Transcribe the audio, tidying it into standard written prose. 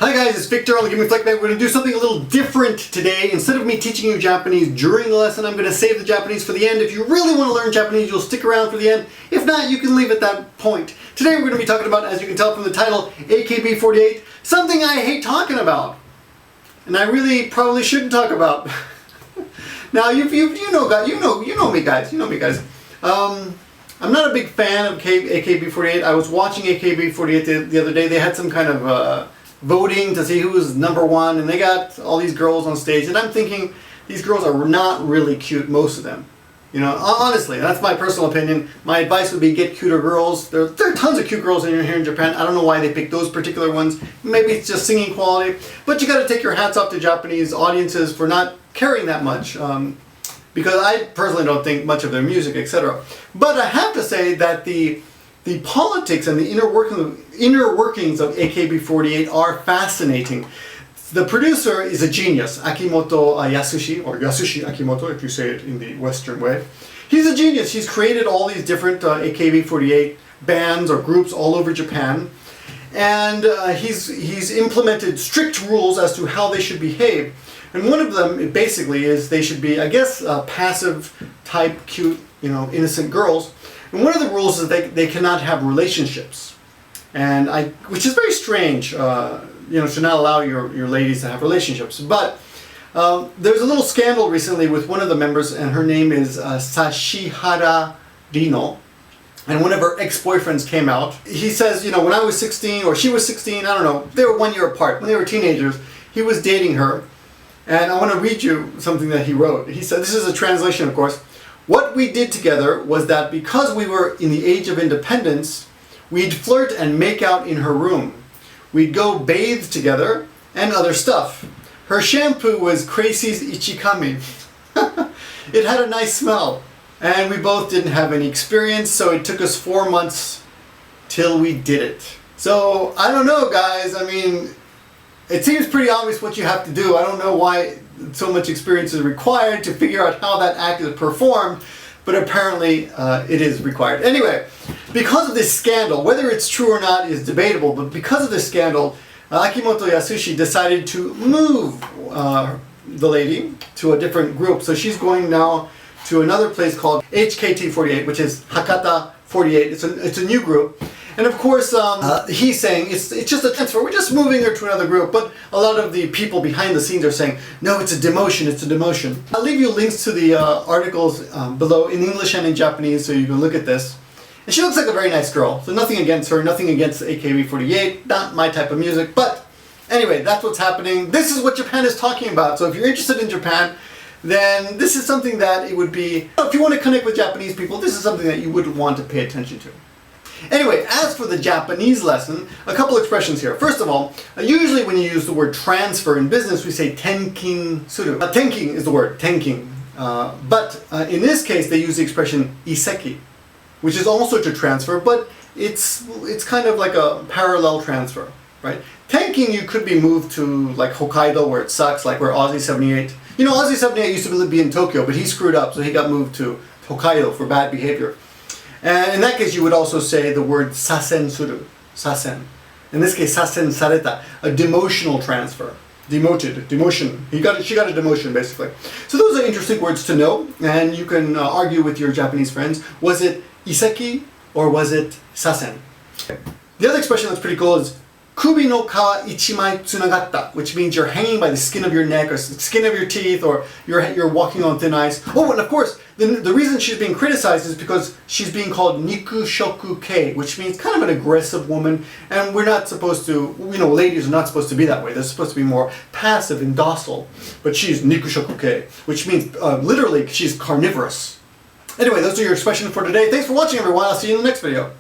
Hi guys, it's Victor on the Give Me Fleck Bag. We're going to do something a little different today. Instead of me teaching you Japanese during the lesson, I'm going to save the Japanese for the end. If you really want to learn Japanese, you'll stick around for the end. If not, you can leave at that point. Today we're going to be talking about, as you can tell from the title, AKB48, something I hate talking about. And I really probably shouldn't talk about. Now, you know me guys. I'm not a big fan of AKB48. I was watching AKB48 the other day. They had some kind of voting to see who was #1, and they got all these girls on stage, and I'm thinking these girls are not really cute, most of them. You know, honestly, that's my personal opinion. My advice would be get cuter girls. There are tons of cute girls here in Japan. I don't know why they picked those particular ones. Maybe it's just singing quality, but you got to take your hats off to Japanese audiences for not caring that much. Because I personally don't think much of their music, etc. But I have to say that the politics and the inner workings of AKB48 are fascinating. The producer is a genius, Akimoto Yasushi, or Yasushi Akimoto if you say it in the Western way. He's a genius. He's created all these different AKB48 bands or groups all over Japan. And he's implemented strict rules as to how they should behave. And one of them, basically, is they should be, I guess, passive type, cute, innocent girls. And one of the rules is they cannot have relationships. And which is very strange, to not allow your ladies to have relationships. But there's a little scandal recently with one of the members, and her name is Sashihara Rino. And one of her ex-boyfriends came out. He says, when I was 16, or she was 16, I don't know, they were 1 year apart. When they were teenagers, he was dating her. And I want to read you something that he wrote. He said, this is a translation, of course. What we did together was that because we were in the age of independence, we'd flirt and make out in her room. We'd go bathe together and other stuff. Her shampoo was Crazy's Ichikami. It had a nice smell. And we both didn't have any experience, so it took us 4 months till we did it. So, I don't know, guys. I mean, it seems pretty obvious what you have to do. I don't know why so much experience is required to figure out how that act is performed, but apparently it is required. Anyway, because of this scandal, whether it's true or not is debatable, but because of this scandal, Akimoto Yasushi decided to move the lady to a different group. So she's going now to another place called HKT48, which is Hakata 48. It's a new group. And of course, he's saying it's just a transfer. We're just moving her to another group. But a lot of the people behind the scenes are saying, no, it's a demotion, it's a demotion. I'll leave you links to the articles below in English and in Japanese so you can look at this. And she looks like a very nice girl. So nothing against her, nothing against AKB48, not my type of music. But anyway, that's what's happening. This is what Japan is talking about. So if you're interested in Japan, then this is something that it would be, if you want to connect with Japanese people, this is something that you would want to pay attention to. Anyway, as for the Japanese lesson, a couple expressions here. First of all, usually when you use the word transfer in business, we say tenkin suru. Tenkin is the word, tenkin. But in this case, they use the expression iseki, which is also to transfer, but it's kind of like a parallel transfer, right? Tenkin, you could be moved to like Hokkaido where it sucks, like where Ozzy78. Ozzy78 used to be in Tokyo, but he screwed up, so he got moved to Hokkaido for bad behavior. And in that case, you would also say the word sasen suru, sasen. In this case, sasen sareta, a demotional transfer. Demoted, demotion. She got a demotion, basically. So those are interesting words to know, and you can argue with your Japanese friends. Was it iseki or was it sasen? The other expression that's pretty cool is kubi no kawa ichimai tsunagatta, which means you're hanging by the skin of your neck or skin of your teeth, or you're walking on thin ice. Oh, and of course, the reason she's being criticized is because she's being called nikushoku-kei, which means kind of an aggressive woman, and we're not supposed to, ladies are not supposed to be that way. They're supposed to be more passive and docile. But she's nikushoku-kei, which means literally she's carnivorous. Anyway, those are your expressions for today. Thanks for watching, everyone. I'll see you in the next video.